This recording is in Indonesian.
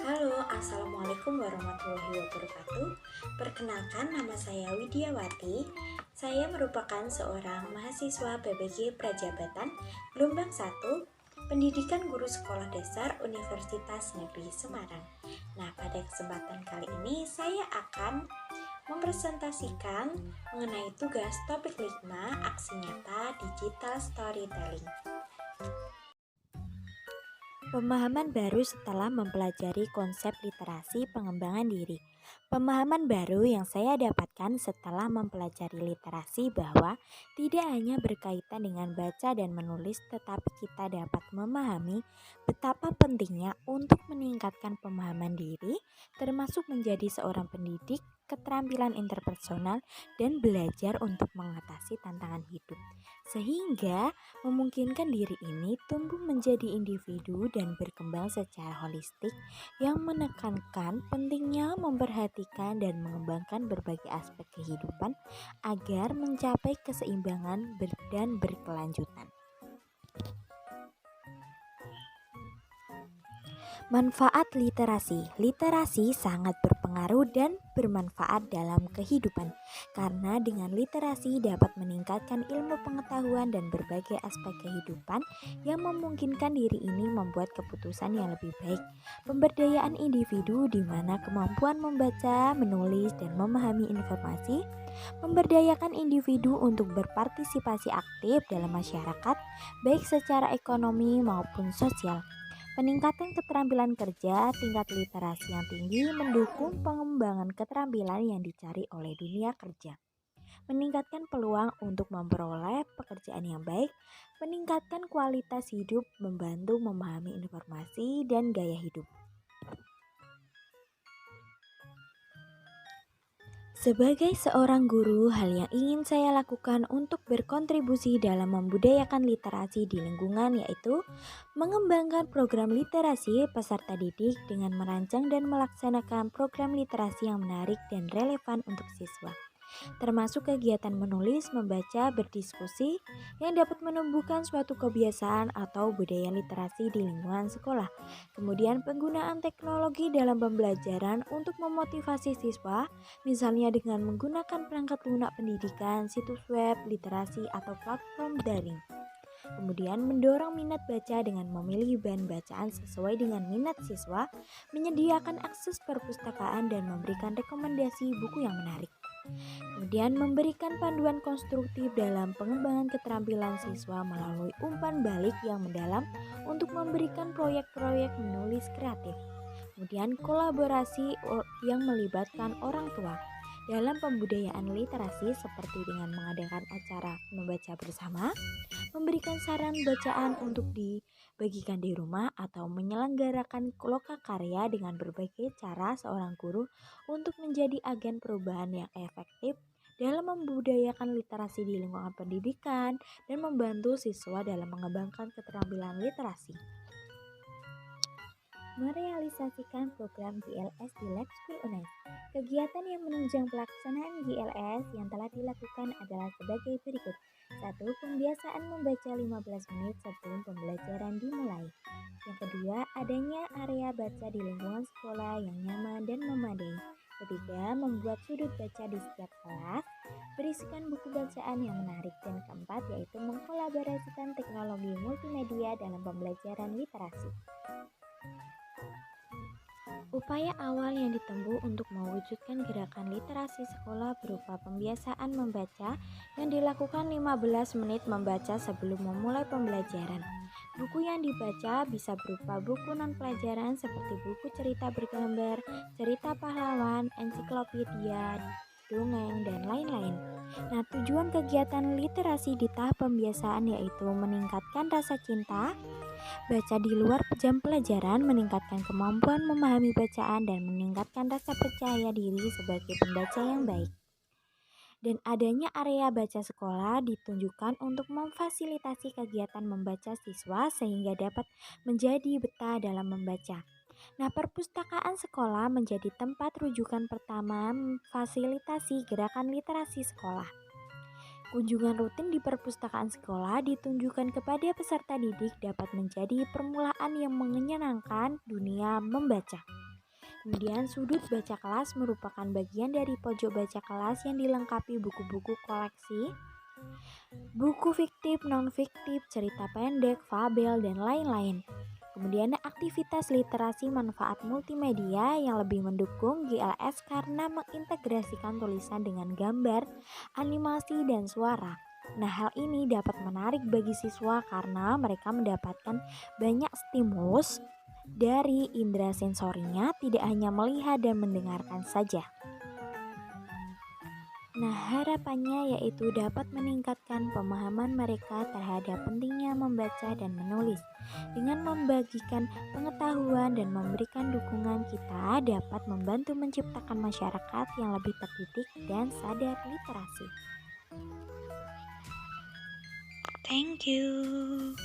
Halo, Assalamualaikum warahmatullahi wabarakatuh. Perkenalkan, nama saya Widiawati. Saya merupakan seorang mahasiswa PBG Prajabatan Gelombang 1, Pendidikan Guru Sekolah Dasar Universitas Negeri Semarang. Nah, pada kesempatan kali ini saya akan mempresentasikan mengenai tugas topik 5 aksi nyata digital storytelling. Pemahaman baru setelah mempelajari konsep literasi pengembangan diri. Pemahaman baru yang saya dapatkan setelah mempelajari literasi bahwa tidak hanya berkaitan dengan baca dan menulis, tetapi kita dapat memahami betapa pentingnya untuk meningkatkan pemahaman diri, termasuk menjadi seorang pendidik, keterampilan interpersonal, dan belajar untuk mengatasi tantangan hidup. Sehingga memungkinkan diri ini tumbuh menjadi individu dan berkembang secara holistik yang menekankan pentingnya memperhatikan dan mengembangkan berbagai aspek kehidupan agar mencapai keseimbangan dan berkelanjutan. Manfaat literasi. Literasi sangat berpengaruh dan bermanfaat dalam kehidupan karena dengan literasi dapat meningkatkan ilmu pengetahuan dan berbagai aspek kehidupan yang memungkinkan diri ini membuat keputusan yang lebih baik. Pemberdayaan individu di mana kemampuan membaca, menulis, dan memahami informasi memberdayakan individu untuk berpartisipasi aktif dalam masyarakat baik secara ekonomi maupun sosial. Peningkatan keterampilan kerja, tingkat literasi yang tinggi mendukung pengembangan keterampilan yang dicari oleh dunia kerja. Meningkatkan peluang untuk memperoleh pekerjaan yang baik, meningkatkan kualitas hidup, membantu memahami informasi dan gaya hidup. Sebagai seorang guru, hal yang ingin saya lakukan untuk berkontribusi dalam membudayakan literasi di lingkungan yaitu mengembangkan program literasi peserta didik dengan merancang dan melaksanakan program literasi yang menarik dan relevan untuk siswa, termasuk kegiatan menulis, membaca, berdiskusi yang dapat menumbuhkan suatu kebiasaan atau budaya literasi di lingkungan sekolah. Kemudian penggunaan teknologi dalam pembelajaran untuk memotivasi siswa, misalnya dengan menggunakan perangkat lunak pendidikan, situs web, literasi, atau platform daring. Kemudian mendorong minat baca dengan memilih bahan bacaan sesuai dengan minat siswa, menyediakan akses perpustakaan dan memberikan rekomendasi buku yang menarik. Kemudian memberikan panduan konstruktif dalam pengembangan keterampilan siswa melalui umpan balik yang mendalam untuk memberikan proyek-proyek menulis kreatif. Kemudian kolaborasi yang melibatkan orang tua dalam pembudayaan literasi seperti dengan mengadakan acara membaca bersama, memberikan saran bacaan untuk dibagikan di rumah atau menyelenggarakan lokakarya dengan berbagai cara seorang guru untuk menjadi agen perubahan yang efektif dalam membudayakan literasi di lingkungan pendidikan dan membantu siswa dalam mengembangkan keterampilan literasi. Merealisasikan program GLS di Lab School UNES. Kegiatan yang menunjang pelaksanaan GLS yang telah dilakukan adalah sebagai berikut. 1. Pembiasaan membaca 15 menit sebelum pembelajaran dimulai. Yang kedua, adanya area baca di lingkungan sekolah yang nyaman dan memadai. Ketiga, membuat sudut baca di setiap kelas, berisikan buku bacaan yang menarik. Dan keempat, yaitu mengkolaborasikan teknologi multimedia dalam pembelajaran literasi. Upaya awal yang ditempuh untuk mewujudkan gerakan literasi sekolah berupa pembiasaan membaca yang dilakukan 15 menit membaca sebelum memulai pembelajaran. Buku yang dibaca bisa berupa buku non-pelajaran seperti buku cerita bergambar, cerita pahlawan, ensiklopedia, dongeng, dan lain-lain. Nah, tujuan kegiatan literasi di tahap pembiasaan yaitu meningkatkan rasa cinta, baca di luar jam pelajaran, meningkatkan kemampuan memahami bacaan, dan meningkatkan rasa percaya diri sebagai pembaca yang baik. Dan adanya area baca sekolah ditunjukkan untuk memfasilitasi kegiatan membaca siswa sehingga dapat menjadi betah dalam membaca. Nah, perpustakaan sekolah menjadi tempat rujukan pertama memfasilitasi gerakan literasi sekolah. Kunjungan rutin di perpustakaan sekolah ditunjukkan kepada peserta didik dapat menjadi permulaan yang menyenangkan dunia membaca. Kemudian sudut baca kelas merupakan bagian dari pojok baca kelas yang dilengkapi buku-buku koleksi, buku fiktif, non-fiktif, cerita pendek, fabel, dan lain-lain. Kemudian aktivitas literasi manfaat multimedia yang lebih mendukung GLS karena mengintegrasikan tulisan dengan gambar, animasi, dan suara. Nah, hal ini dapat menarik bagi siswa karena mereka mendapatkan banyak stimulus dari indera sensorinya, tidak hanya melihat dan mendengarkan saja. Nah, harapannya yaitu dapat meningkatkan pemahaman mereka terhadap pentingnya membaca dan menulis. Dengan membagikan pengetahuan dan memberikan dukungan, kita dapat membantu menciptakan masyarakat yang lebih terdidik dan sadar literasi. Thank you.